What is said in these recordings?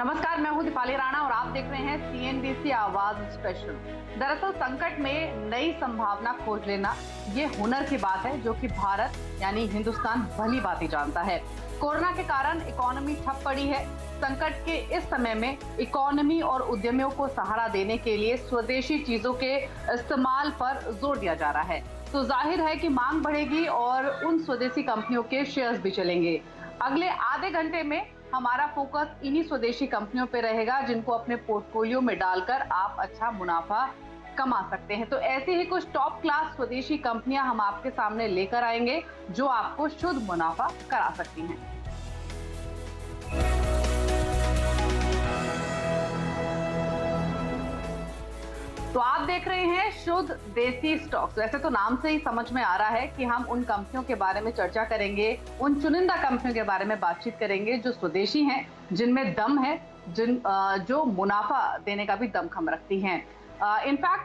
नमस्कार, मैं हूं दीपाली राणा और आप देख रहे हैं CNBC आवाज स्पेशल। दरअसल संकट में नई संभावना खोज लेना ये हुनर की बात है जो कि भारत यानी हिंदुस्तान भली भांति जानता है। कोरोना के कारण इकोनॉमी ठप पड़ी है। संकट के इस समय में इकोनॉमी और उद्यमियों को सहारा देने के लिए स्वदेशी चीजों के इस्तेमाल पर जोर दिया जा रहा है, तो जाहिर है कि मांग बढ़ेगी और उन स्वदेशी कंपनियों के शेयर्स भी चलेंगे। अगले आधे घंटे में हमारा फोकस इन्हीं स्वदेशी कंपनियों पे रहेगा जिनको अपने पोर्टफोलियो में डालकर आप अच्छा मुनाफा कमा सकते हैं। तो ऐसी ही कुछ टॉप क्लास स्वदेशी कंपनियां हम आपके सामने लेकर आएंगे जो आपको शुद्ध मुनाफा करा सकती हैं। तो आप देख रहे हैं शुद्ध देसी स्टॉक्स। वैसे तो नाम से ही समझ में आ रहा है कि हम उन कंपनियों के बारे में चर्चा करेंगे, उन चुनिंदा कंपनियों के बारे में बातचीत करेंगे जो स्वदेशी हैं, जिनमें दम है, जो मुनाफा देने का भी दमखम रखती हैं। इनफैक्ट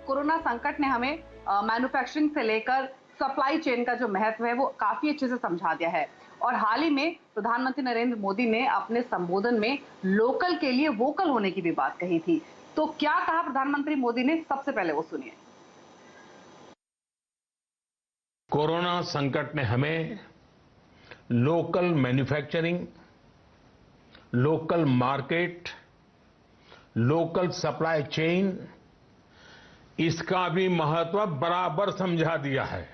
कोरोना संकट ने हमें मैन्युफैक्चरिंग से लेकर सप्लाई चेन का जो महत्व है वो काफी अच्छे से समझा दिया है। और हाल ही में प्रधानमंत्री नरेंद्र मोदी ने अपने संबोधन में लोकल के लिए वोकल होने की भी बात कही थी। तो क्या कहा प्रधानमंत्री मोदी ने, सबसे पहले वो सुनिए। कोरोना संकट ने हमें local manufacturing, local market, local supply chain, इसका भी महत्व बराबर समझा दिया है।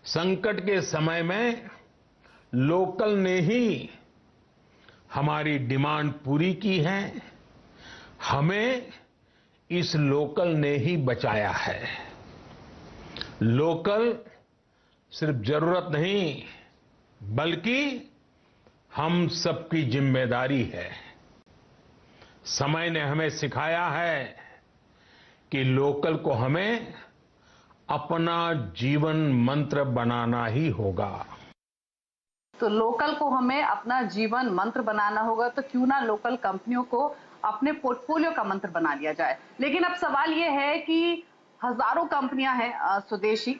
संकट के समय में लोकल ने ही हमारी डिमांड पूरी की है, हमें इस लोकल ने ही बचाया है। लोकल सिर्फ जरूरत नहीं बल्कि हम सबकी जिम्मेदारी है। समय ने हमें सिखाया है कि लोकल को हमें अपना जीवन मंत्र बनाना ही होगा। तो लोकल को हमें अपना जीवन मंत्र बनाना होगा, तो क्यों ना लोकल कंपनियों को अपने पोर्टफोलियो का मंत्र बना लिया जाए। लेकिन अब सवाल यह है कि हजारों कंपनियां हैं स्वदेशी,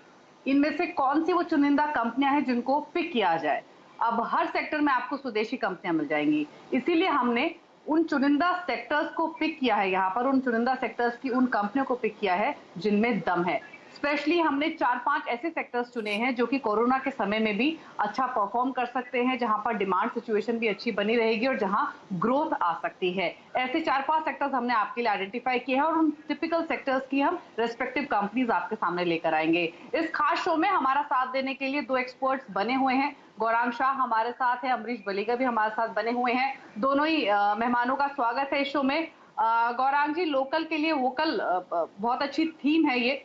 इनमें से कौन सी वो चुनिंदा कंपनियां हैं जिनको पिक किया जाए। अब हर सेक्टर में आपको स्वदेशी कंपनियां मिल जाएंगी, इसीलिए हमने उन चुनिंदा सेक्टर्स को पिक किया है। यहाँ पर उन चुनिंदा सेक्टर्स की उन कंपनियों को पिक किया है जिनमें दम है। स्पेशली हमने 4-5 ऐसे सेक्टर्स चुने हैं जो कि कोरोना के समय में भी अच्छा परफॉर्म कर सकते हैं, जहां पर डिमांड सिचुएशन भी अच्छी बनी रहेगी और जहां ग्रोथ आ सकती है। ऐसे 4-5 सेक्टर्स हमने आपके लिए आइडेंटिफाई किए हैं और उन टिपिकल सेक्टर्स की हम रेस्पेक्टिव कंपनीज आपके सामने लेकर आएंगे। इस खास शो में हमारा साथ देने के लिए 2 एक्सपर्ट्स बने हुए हैं। गौरांग शाह हमारे साथ है, अमरीश बलीगा भी हमारे साथ बने हुए हैं। दोनों ही मेहमानों का स्वागत है इस शो में। गौरांग जी, लोकल के लिए वोकल बहुत अच्छी थीम है ये,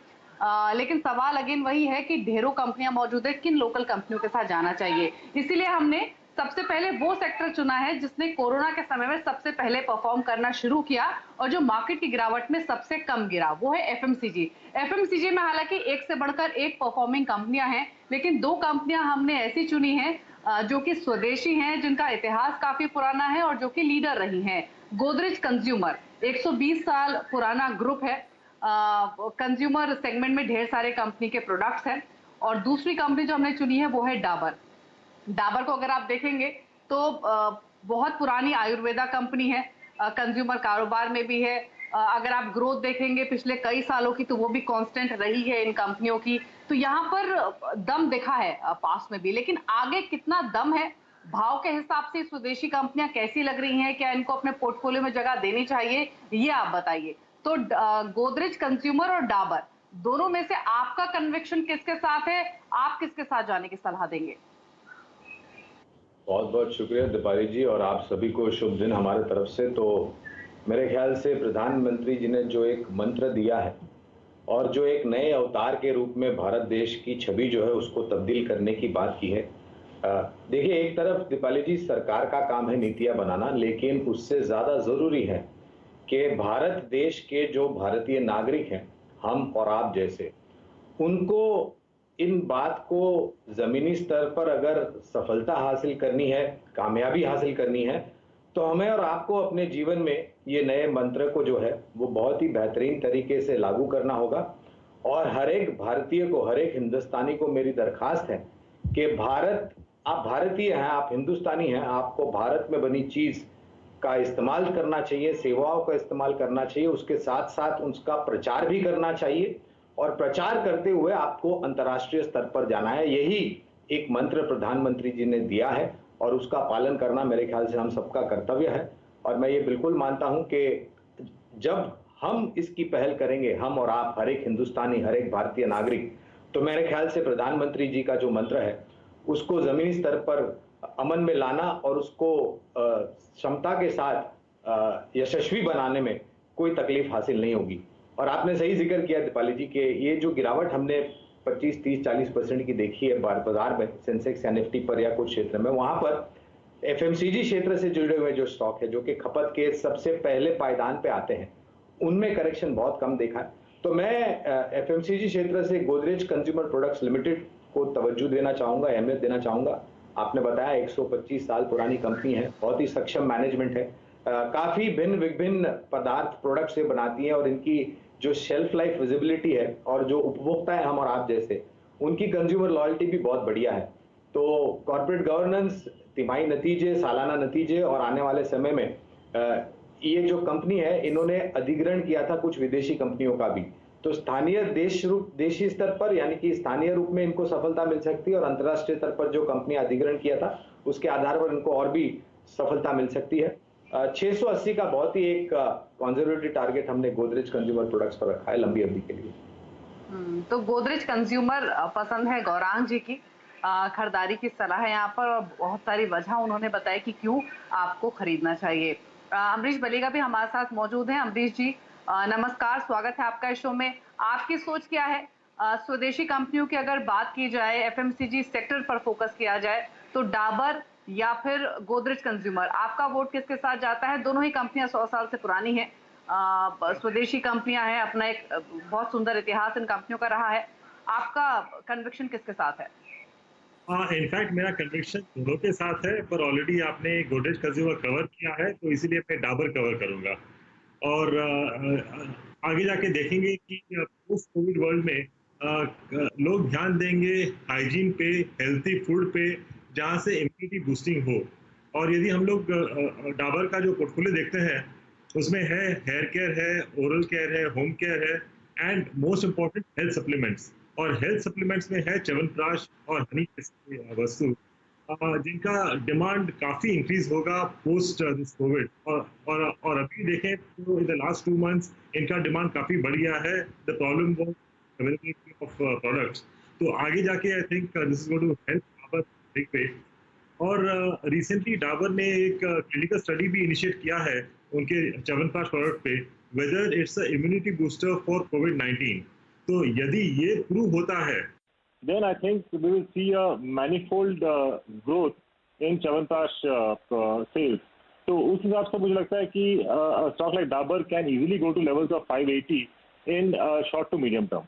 लेकिन सवाल अगेन वही है कि ढेरों कंपनियां मौजूद है, किन लोकल कंपनियों के साथ जाना चाहिए। इसीलिए हमने सबसे पहले वो सेक्टर चुना है जिसने कोरोना के समय में सबसे पहले परफॉर्म करना शुरू किया और जो मार्केट की गिरावट में सबसे कम गिरा, वो है FMCG। FMCG में हालांकि एक से बढ़कर एक परफॉर्मिंग कंपनियां हैं, लेकिन 2 कंपनियां हमने ऐसी चुनी हैं जो कि स्वदेशी हैं, जिनका इतिहास काफी पुराना है और जो कि लीडर रही हैं। गोदरेज कंज्यूमर 120 साल पुराना ग्रुप है, कंज्यूमर सेगमेंट में ढेर सारे कंपनी के प्रोडक्ट्स हैं। और दूसरी कंपनी जो हमने चुनी है वो है डाबर। डाबर को अगर आप देखेंगे तो बहुत पुरानी आयुर्वेदा कंपनी है, कंज्यूमर कारोबार में भी है। अगर आप ग्रोथ देखेंगे पिछले कई सालों की तो वो भी कांस्टेंट रही है इन कंपनियों की। तो यहाँ पर दम देखा है पास में भी, लेकिन आगे कितना दम है, भाव के हिसाब से स्वदेशी कंपनियां कैसी लग रही हैं, क्या इनको अपने पोर्टफोलियो में जगह देनी चाहिए, ये आप बताइए। तो गोदरेज कंज्यूमर और डाबर दोनों में से आपका कन्विक्शन किसके साथ है, आप किसके साथ जाने की सलाह देंगे? बहुत बहुत शुक्रिया दीपाली जी, और आप सभी को शुभ दिन हमारे तरफ से। तो मेरे ख्याल से प्रधानमंत्री जी ने जो एक मंत्र दिया है और जो एक नए अवतार के रूप में भारत देश की छवि जो है उसको तब्दील करने की बात की है। देखिए, एक तरफ दीपाली जी सरकार का काम है नीतियां बनाना, लेकिन उससे ज़्यादा ज़रूरी है कि भारत देश के जो भारतीय नागरिक हैं, हम और आप जैसे, उनको इन बात को ज़मीनी स्तर पर अगर सफलता हासिल करनी है, कामयाबी हासिल करनी है, तो हमें और आपको अपने जीवन में ये नए मंत्र को जो है वो बहुत ही बेहतरीन तरीके से लागू करना होगा। और हर एक भारतीय को, हर एक हिंदुस्तानी को मेरी दरखास्त है कि भारत आप भारतीय हैं, आप हिंदुस्तानी हैं, आपको भारत में बनी चीज का इस्तेमाल करना चाहिए, सेवाओं का इस्तेमाल करना चाहिए, उसके साथ साथ उसका प्रचार भी करना चाहिए और प्रचार करते हुए आपको अंतर्राष्ट्रीय स्तर पर जाना है। यही एक मंत्र प्रधानमंत्री जी ने दिया है और उसका पालन करना मेरे ख्याल से हम सबका कर्तव्य है। और मैं ये बिल्कुल मानता हूं कि जब हम इसकी पहल करेंगे, हम और आप, हर एक हिंदुस्तानी, हर एक भारतीय नागरिक, तो मेरे ख्याल से प्रधानमंत्री जी का जो मंत्र है उसको जमीनी स्तर पर अमन में लाना और उसको क्षमता के साथ यशस्वी बनाने में कोई तकलीफ हासिल नहीं होगी। और आपने सही जिक्र किया दीपाली जी के ये जो गिरावट हमने 25, 30, 40% की देखी है बाजार में, सेंसेक्स या निफ्टी पर या कुछ क्षेत्र में, वहां पर एफएमसीजी क्षेत्र से जुड़े हुए जो स्टॉक है जो कि खपत के सबसे पहले पायदान पे आते हैं, उनमें करेक्शन बहुत कम देखा है। तो मैं एफएमसीजी क्षेत्र से गोदरेज कंज्यूमर प्रोडक्ट्स लिमिटेड को तवज्जो देना चाहूंगा, अहमियत देना चाहूंगा। आपने बताया 125 साल पुरानी कंपनी है, बहुत ही सक्षम मैनेजमेंट है, काफी भिन्न विभिन्न पदार्थ प्रोडक्ट से बनाती है और इनकी जो शेल्फ लाइफ विजिबिलिटी है और जो उपभोक्ता है हम और आप जैसे, उनकी कंज्यूमर लॉयल्टी भी बहुत बढ़िया है। तो कॉर्पोरेट गवर्नेंस, तिमाही नतीजे, सालाना नतीजे और आने वाले समय में ये जो कंपनी है इन्होंने अधिग्रहण किया था कुछ विदेशी कंपनियों का भी, तो स्थानीय देशी स्तर पर यानी कि स्थानीय रूप में इनको सफलता मिल सकती है और अंतर्राष्ट्रीय स्तर पर जो कंपनी अधिग्रहण किया था उसके आधार पर इनको और भी सफलता मिल सकती है। 680 का बहुत ही एक कंजर्वेटिव टारगेट हमने गोदरेज कंज्यूमर प्रोडक्ट्स पर रखा है लंबी अवधि के लिए। तो गोदरेज कंज्यूमर पसंद है गौरांग जी की, खरीदारी की सलाह है यहाँ पर और बहुत सारी वजह उन्होंने बताई कि क्यों आपको खरीदना चाहिए। अमरीश बलिगा भी हमारे साथ मौजूद हैं। अमरीश जी नमस्कार, स्वागत है आपका इस शो में। आपकी सोच क्या है? स्वदेशी कंपनियों की अगर बात की जाए, एफएमसीजी सेक्टर पर फोकस किया जाए, तो डाबर या फिर गोदरेज कंज्यूमर, आपका वोट किसके साथ जाता है? दोनों ही कंपनियां 100 साल से पुरानी हैं, स्वदेशी कंपनियां हैं, अपना एक बहुत सुंदर इतिहास इन कंपनियों का रहा है। आपका कन्विक्शन किसके साथ है? इनफैक्ट मेरा कन्विक्शन दोनों के साथ है, पर ऑलरेडी आपने गोदरेज कंज्यूमर कवर किया है तो इसीलिए मैं डाबर कवर करूंगा। और आगे जाके देखेंगे कि पोस्ट कोविड वर्ल्ड में लोग ध्यान देंगे हाइजीन पे, हेल्थी फूड पे, जहाँ से इम्यूनिटी बूस्टिंग हो। और यदि हम लोग डाबर का जो पोर्टफोलियो देखते हैं उसमें है हेयर केयर है, ओरल केयर है, होम केयर है and most important health supplements. और हेल्थ सप्लीमेंट्स में है च्यवनप्राश और हनी जैसी वस्तु जिनका डिमांड काफी इंक्रीज होगा पोस्ट दिस कोविड। और अभी देखें तो इन द लास्ट 2 मंथ्स इनका डिमांड काफी बढ़ गया है। The problem was availability of products. तो आगे जाके I think this is going to help Dabur big way. और रिसेंटली डाबर ने एक क्लिनिकल स्टडी भी इनिशिएट किया है उनके च्यवनप्राश प्रोडक्ट पे, whether it's a immunity booster for कोविड-19। तो यदि ये प्रूव होता है, then I think we will see a manifold growth in chyawanprash sales. तो उस हिसाब से मुझे लगता है कि stock like Dabur can easily go to levels of 580 in short to medium term.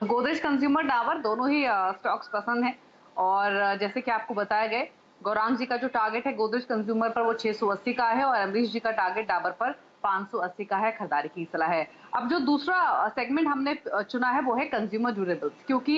Godrej consumer, Dabur दोनों ही स्टॉक्स पसंद हैं और जैसे कि आपको बताया गया, गौरांग जी का जो टारगेट है गोदरेज कंज्यूमर पर वो 680 का है और अमरीश जी का टारगेट डाबर पर 580 का है। खरीदारी की सलाह है। अब जो दूसरा सेगमेंट हमने चुना है वो है कंज्यूमर ड्यूरेबल्स, क्योंकि